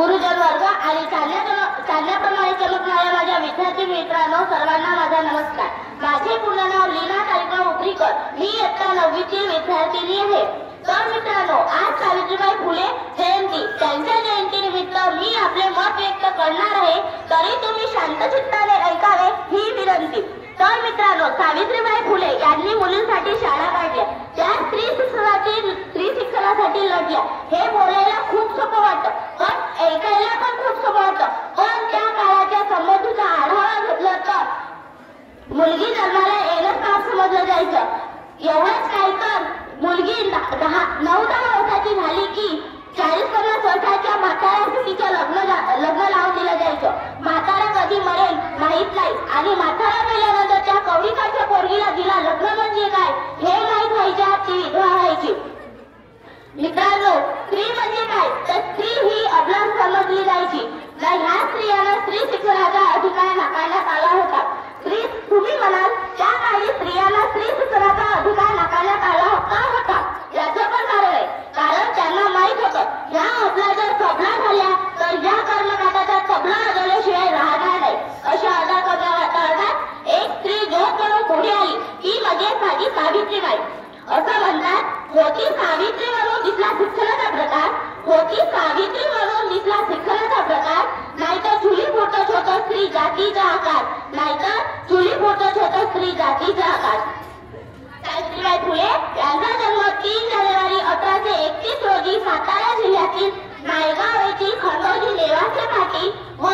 गुरुजन वर्ग आणि चालण्याप्रमाणे चमकणाऱ्या माझ्या विद्यार्थी मित्रांनो, सर्वांना माझा नमस्कार। माझे पूर्ण नाव लीना कार्यक्रम उपरीकर, मी इयत्ता 9वीची विद्यार्थिनी आहे। तर मित्रांनो, आज सावित्रीबाई फुले जयंती, त्यांच्या जयंतीनिमित्त मी आपले मत व्यक्त करणार आहे, तरी तुम्ही शांतचित्ताने ऐकावे ही विनंती। तर मित्रांनो, सावित्रीबाई फुले यांनी मुलींसाठी शाळा काढल्या, त्या स्त्री शिक्षणासाठी लढल्या। हे बोलायला खूप सोपं वाटतं, पण ऐकायला पण खूप सोपं वाटतं। पण त्या काळाच्या संबंधीचा आढावा घेतला तर मुलगी जन्माला येणं काम समजलं जायचं। एवढंच काय तर मुलगी 9-10 वर्षाची झाली की 40-50 वर्षाच्या म्हाताऱ्याशी तिचं लग्न लावून दिलं जायचं। म्हातारा कधी मरेल माहित नाही, आणि म्हातारा मेल्यानंतर त्या कवडीकाच्या पोरगीला दिला लग्न म्हणजे काय हे माहित व्हायच्या, ती विधवा व्हायची। मित्रांनो, स्त्री म्हणजे काय तर स्त्री ही अबला समजली जायची। ह्या स्त्रियांना स्त्री शिक्षणाचा अधिकार नाकारण्यात आला होता। तुम्ही म्हणाल, त्या काळी स्त्रियांना स्त्री शिक्षणाचा अधिकार नाकारण्यात आला होता, याचं पण कारण आहे। कारण त्यांना माहित होतं, ह्या अबला जर सबला झाल्या तर या कर्मकांडाचा तबला वाजवल्याशिवाय राहणार नाही। अशा अदा करण्यात एक स्त्री जोत म्हणून पुढे आली, ती म्हणजे माझी सावित्रीबाई। असं म्हणतात, होती सावित्री म्हणून दिसला शिक्षणाचा प्रकार, होती सावित्री म्हणून दिसला शिक्षणाचा प्रकार, नाहीतर चुली पोटच होतं स्त्री जातीचा आकार, नाहीतर चुली पोटच होतं स्त्री जातीचा आकार। सावित्रीबाई फुले यांचा जन्म 3 जानेवारी 1831 रोजी सातारा जिल्ह्यातील नायगाव येथील खंडोजी नेवासे पाटील व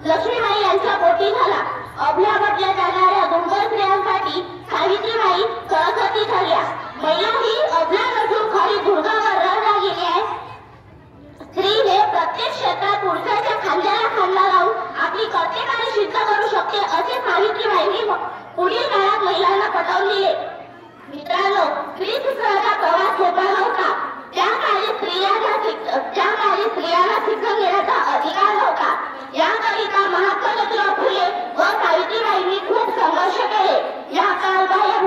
लक्ष्मीबाई यांच्या पोटी झाला। अभल्या म्हटल्या जाणाऱ्या दुर्बल स्त्रियांसाठी सावित्रीबाई सरस्वती ठरल्या। महिला ही अभल्या नसून खरी दुर्गावर रागिणी आहे। स्त्री हे प्रत्येक क्षेत्रात पुरुषाच्या खांद्याला खांदा लावून आपली कर्तव्ये सिद्ध करू शकते, असे सावित्रीबाईंनी पुढील काळात महिलांना पटवून दिले। मित्रांनो, स्त्री शिक्षणाचा प्रवास सोपा नव्हता। त्या काळी स्त्रियांना शिक्षण घेण्याचा अधिकार नव्हता। याकरिता महात्मा ज्योतिराव फुले व सावित्रीबाईंनी खूप संघर्ष केले। या कालबाह्य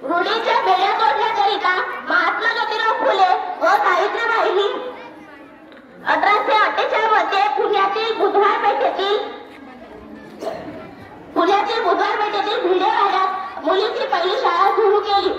रूढीच्या बेड्या तोडण्याकरिता महात्मा ज्योतिराव फुले व सावित्रीबाईंनी 1848 मध्ये पुण्यातील बुधवार पेठेतील भिडे वाड्यात मुलींची पहिली शाळा सुरू केली।